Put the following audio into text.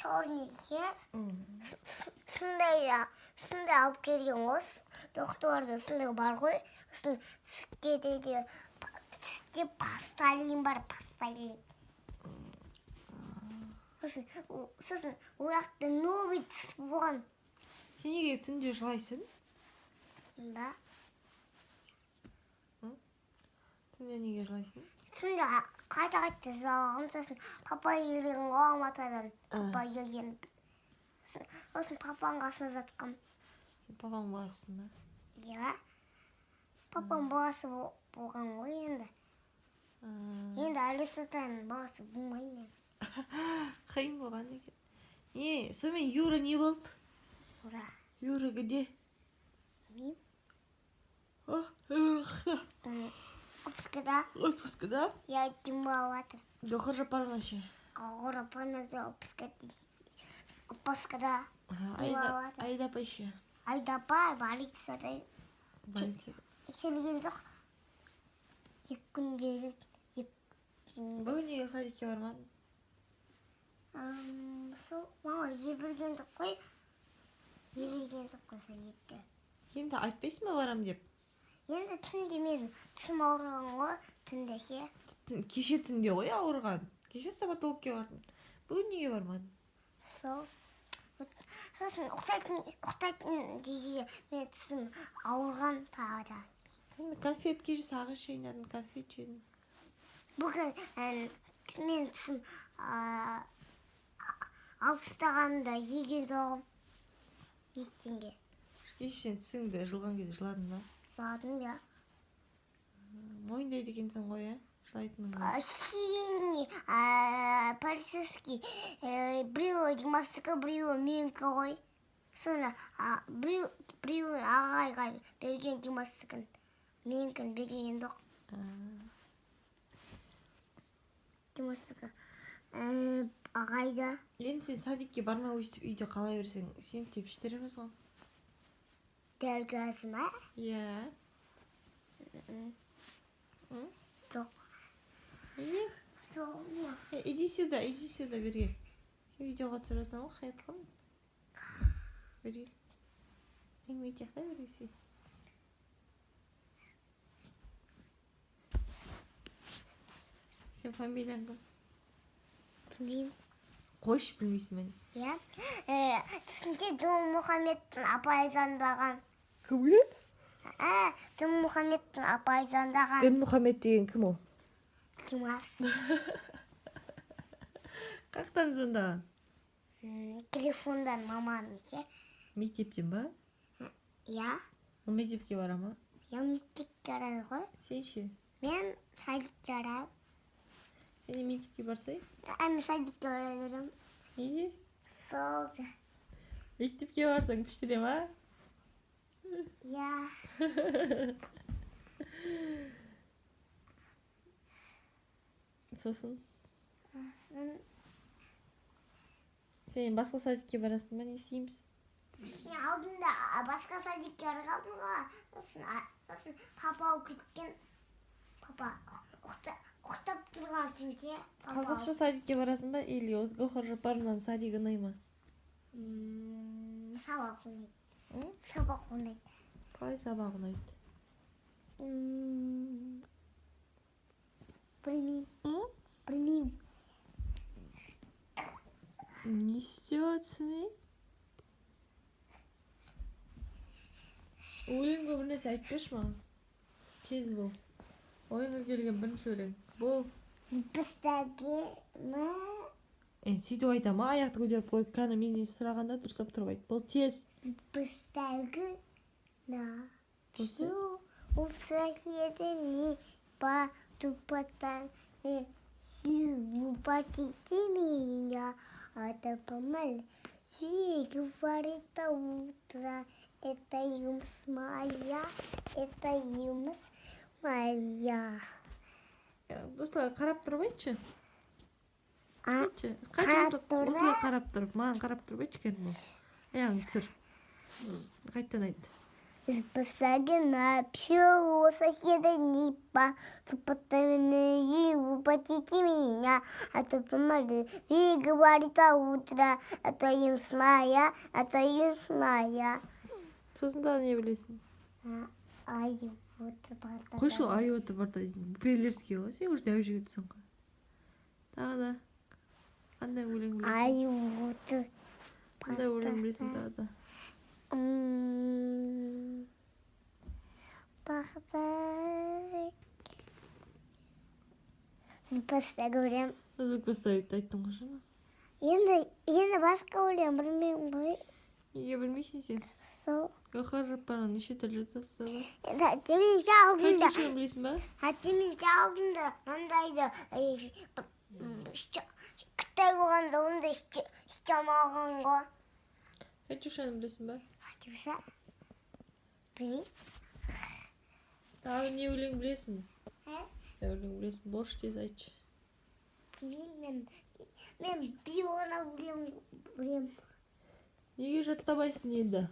Çoğunlukla Sınday alıp geliyoruz. Doktor da sınday var koy. Sütte dedi. Sütte pastalin var pastalin. Sizin uyakta nöbet болған. Sen неге түнде жылайсың? Да. Түнде неге жылайсың? Түнде қайта залғам. Сосын папа үйреген ғой Алматыдан. Папа үйреген. Сосын папаның қасына жатқам. Сен папаң баласысың ба? Иә. Папаның баласы болған ғой енді. Енді Алисаның баласы болмаймын мен. Қиын болған екен. Сонымен Юра не болды? Ура. Юра где? Білмеймін. Отпускада. Отпускада? Я демалыватыр. Гауһар Жапарова ше. Гауһар Жапарова отпускада. Айда апай ше. Айда апай больницада. Больницада. Келген жоқ. 2 күнде. Бүгін неге садикке бармадың? Мама жіберген жоқ қой. Жіберген жоқ қой садикке. Енді айтпайсың ба барам деп? Енді түнде мен тісім ауырған ғой, түнде ше. Кеше түнде ғой ауырған. Кеше стоматологке бардың. Бүгін неге бармадың? Сосын ұқтайтын кезде мен тісім ауырған тағы да. Конфет кеше сағыз шайнадың, конфет жедің. Бүгін мен тісім алып тастағанымда жеген жоғым. Естенге. Кешен тісіңді жылған кезде жыладың ба? Жыладым, я. Мойындайды екенсің ғой, жылайтының ба? Синий полицейский біреуі демастықы, біреуі менікі ғой. Соны біреуі ағайға берген демастықын. Менікін берген жоқ. Демастықы ағайда. Енді сен садикке бармай өстіп үйде қалай берсең, сен теп іштереміз ғой? Дәргәзі ма? Иә. Жоқ. Иди сюда бері. Сен видеоға түсіретін ғой, қайт қылын. Бері. Әңгіме тияқта бересі. Сен фамилияң кім? Білмеймін. Қойшы білмейсің мен. Иә. Түсінде Дінмұхамедтің апай звондаған. Кім? Дінмұхамедтің апай звондаған. Дінмұхамед деген кім ол? Димас. Қақтан звондаған? Телефондан маманың ше. Мектептен ба? Иә. Ол мектепке бара ма? Я мектепке барады ғой. Сен ше? Мен садикке барамын. Сен мектепке барсай? Мен садикке бара беремін. Неге? Сол. Мектепке барсаң піштіре ма? Иә. Сосын? Сен басқа садикке барасың ба, не істейміз? Мен алдында басқа садикке барғанмын ғой. Сосын папа алып кеткен. Папа ұқтап тұрған сөйте. Қазақша садикке барасың ба, или осы Гауһар Жапарованың садигі ұнай ма? Сабақ ұнайды. Сабақ ұнайды. Қалай сабақ ұнайды? Білмеймін. Не істеп жатсың, Өлеңге бір нәрсе айтпашы маған. Кез бол. Ойыңа келген бірінші өлең. Бол. Зіпістәге ма? Сөйтіп айтама, аяқты көтеріп қойып, кәні менен сұрағанда дұрыстап тұрып айт. Бол тез. Зіпістәге на. Болса? Упсахедені па тупатан Упатите меня, это помаль. Фи говорит утро, это юмс моя, это юмс моя. Достар, қарап тұрып айтшы. Айтшы. Қарап тұрып? Осылай қарап тұрып, маған қарап тұрып айтшы кәдімгі. Аяғыңды түсір. Қайттан айт. Спасагина пью, соседа не по, супотамины упатите меня, а то помады, вы говорите утро, это им смая, это им смая. сосын тағы не білесің? Ай, вот это. Қойшы ол айуатты барда дейін. Перлерский ғой, сен уже дәу жігітсің ғой. Тағы да. Қандай өлең білесің? Ай, вот. Қандай өлең білесің тағы да? Тағдыр. Басқа өлең. Звук поставить айттың ғой жаңа. Енді басқа өлең білмеймін ғой. Неге білмейсің сен? Сол. Гауһар Раппаның неше түрлі тылсымы бар? Темекі алдында. Қаншашын білесің ба? Темекі алдында ондайды кітай болғанда онда істемаған ғой. Катюшаны білесің ба? Катюша? Білмеймін. Тағы не өлең білесің? Ә? Өлең білесің? Борщ тез айтшы. Білмеймін. Мен биона білем. Неге жаттамайсың енді?